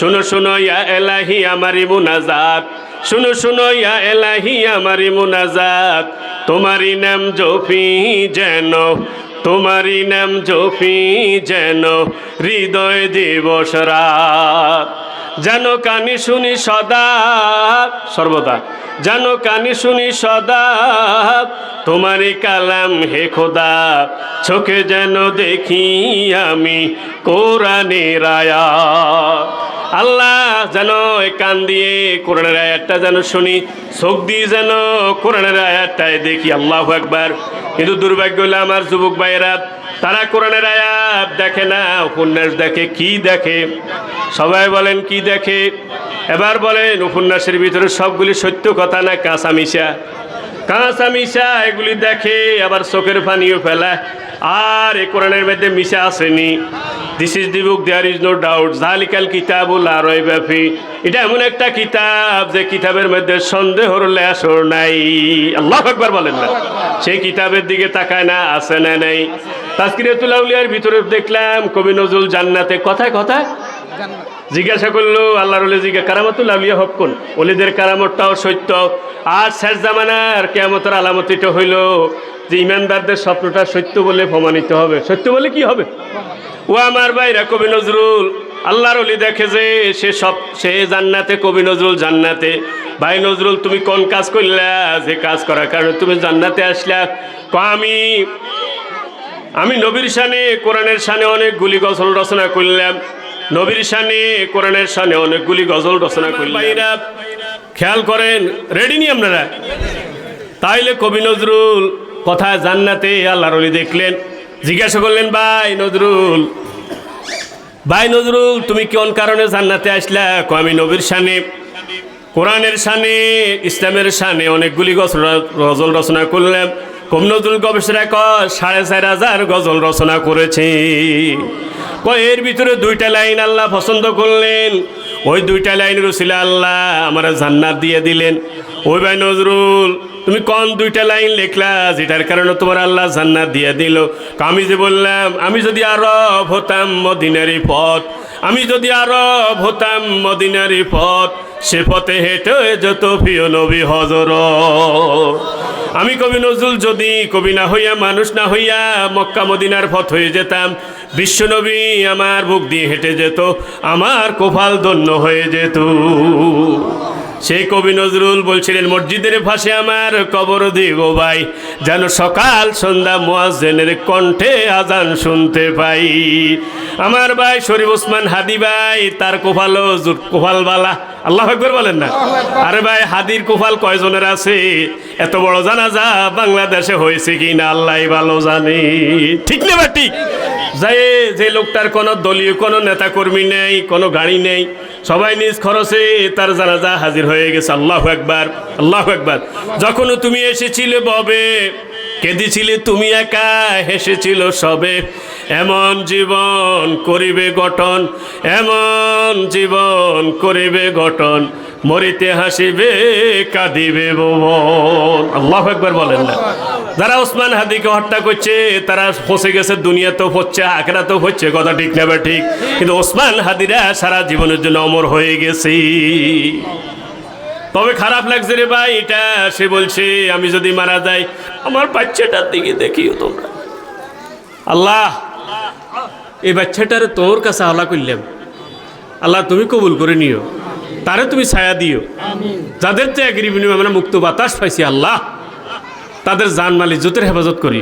শুনো শুনো ইয়া এলাহি আমারি মুনাজাত, শুনো শুনো ইয়া এলাহি আমারি মুনাজাত, তোমারই নাম জপি যেন, তোমারই নাম জপি যেন হৃদয় দিবস রাত। যেন কানে শুনি সদা সর্বদা, যেন কানে শুনি সদা তোমারই কালাম হে খোদা, চোখে যেন দেখি আমি কোরআনের আয়াত। আল্লাহ যেন কান দিয়ে কোরআনের আয়াতটা যেন শুনি, চোখ দিয়ে যেন কোরআনের আয়াতটাই দেখি। আল্লাহু আকবার। কিন্তু দুর্ভাগ্য হলো আমার যুবক ভাইয়েরা, তারা কোরআনের আয়াত দেখে না, উপন্যাস দেখে। কি দেখে? সবাই বলেন কি দেখে? এবার বলেন, উপন্যাসের ভিতরে সবগুলি সত্য কথা না কাঁচা মিশা? কাঁচা মিশা এগুলি দেখে, আবার চোখের পানিও ফেলা। আর এই কোরআনের মধ্যে মিশা আসেনি। This is the book, there is no doubt, জালিকাল কিতাবুল লা রাইবা ফি। এটা এমন একটা কিতাব যে কিতাবের মধ্যে সন্দেহর লেশও নাই। আল্লাহু আকবার বলেন না? সেই কিতাবের দিকে তাকায় না, আছে না নাই? তাজকিরাতুল আউলিয়ার ভিতরে দেখলাম কবি নজরুল জান্নাতে কথায় কথায় জিজ্ঞাসা করলো, আল্লাহর ওলি জিজ্ঞাসা, কারামাতুল আউলিয়া হক কোন? ওলিদের কারামতটাও সত্য। আর শেষ জামানার কিয়ামতের আলামত এটা হইল যে ইমানদারদের স্বপ্নটা সত্য বলে প্রমাণিত হবে। সত্য বলে কি হবে? ও আমার ভাইরা, কবি নজরুল আল্লাহর ওলি দেখে যে সে জান্নাতে, কবি নজরুল জান্নাতে। ভাই নজরুল, তুমি কোন কাজ করলা যে কাজ করার কারণে তুমি জান্নাতে আসলা? আমি নবীর শানে, কোরআনের শানে অনেকগুলি গজল রচনা করলাম। নবীর শানে, কোরআনের শানে অনেকগুলি গজল রচনা করলাম। ভাইরা খেয়াল করেন, রেডি নি আপনারা? তাইলে কবি নজরুল কোথায় জান্নাতে আল্লাহর ওলি দেখলেন, জিজ্ঞাসা করলেন, ভাই নজরুল, ভাই নজরুল, তুমি কোন কারণে জান্নাতে আসলা? আমি নবীর শানে, কোরআনের শানে, ইসলামের শানে অনেকগুলি গজল রচনা করলাম। কবি নজরুল গবেষণা 4,500 গজল রচনা করেছে। এর ভিতরে 2টা লাইন আল্লাহ পছন্দ করলেন। ওই 2টা লাইনের উসিলা আল্লাহ আমার জান্নাত দিয়ে দিলেন। ওই ভাই নজরুল, তুমি কোন 2টা লাইন লিখলা যেটার কারণে তোমার আল্লাহ জান্নাত দিয়ে দিল? আমি যে বললাম, আমি যদি আরব হতাম মদিনারি পথ, আমি যদি আরব হতাম মদিনারি পথ, সে পথে হেঁটে যত প্রিয় নবী হযরত। আমি কবি নজরুল যদি কবি না হইয়া, মানুষ না হইয়া মক্কা মদিনার পথ হয়ে যেতাম, বিশ্বনবী আমার বুক দিয়ে হেঁটে যেত, আমার কপাল ধন্য হয়ে যেত। সেই কবি নজরুল বলছিলেন, মসজিদের পাশে আমার কবর দিব ভাই, যেন সকাল সন্ধ্যা মুয়াজ্জিনের কণ্ঠে আজান শুনতে পাই। আমার ভাই শরীফ ওসমান হাদি ভাই, তার কোফাল বালা। আল্লাহু আকবার বলেন না? আরে ভাই, হাদির কোফাল কয়জনের আছে? এত বড় জানাজা বাংলাদেশে হয়েছে কি না আল্লাহই ভালো জানে। ঠিক না? ঠিক। যে লোকটার কোনো দলীয় কোনো নেতা কর্মী নেই, কোনো গাড়ি নেই, সবাই নিজ খরচে তার জানাজা হাজির হয়ে গেছে। আল্লাহু আকবার, আল্লাহু আকবার। যখন তুমি এসেছিলে ববে, কেঁদেছিলে তুমি একা, হেসেছিল সবে। এমন জীবন করিবে গঠন, এমন জীবন করিবে গঠন, মরিতে হাসিবে কাঁদিবে ভুবন। আল্লাহু আকবার বলেন না? যারা ওসমান হাদিকে হত্যা করছে তারা ফসে গেছে, দুনিয়াতেও হচ্ছে, আখিরাতেও হচ্ছে। কথা ঠিক না? ঠিক। কিন্তু ওসমান হাদিরা সারা জীবনের জন্য অমর হয়ে গেছে। তবে খারাপ লাগছে রে ভাই এটা, সে বলছে আমি যদি মারা যাই আমার বাচ্চাটার দিকে দেখিও তোমরা। আল্লাহ, এই বাচ্চাটারে তোর কাছে আল্লাহ করলাম, আল্লাহ তুমি কবুল করে নিও, তারে তুমি ছায়া দিও। যাদের ত্যাগের বিনিময়ে আমরা মুক্ত বাতাস পাইছি, আল্লাহ তাদের জান মাল ইজ্জতের হেফাজত করি।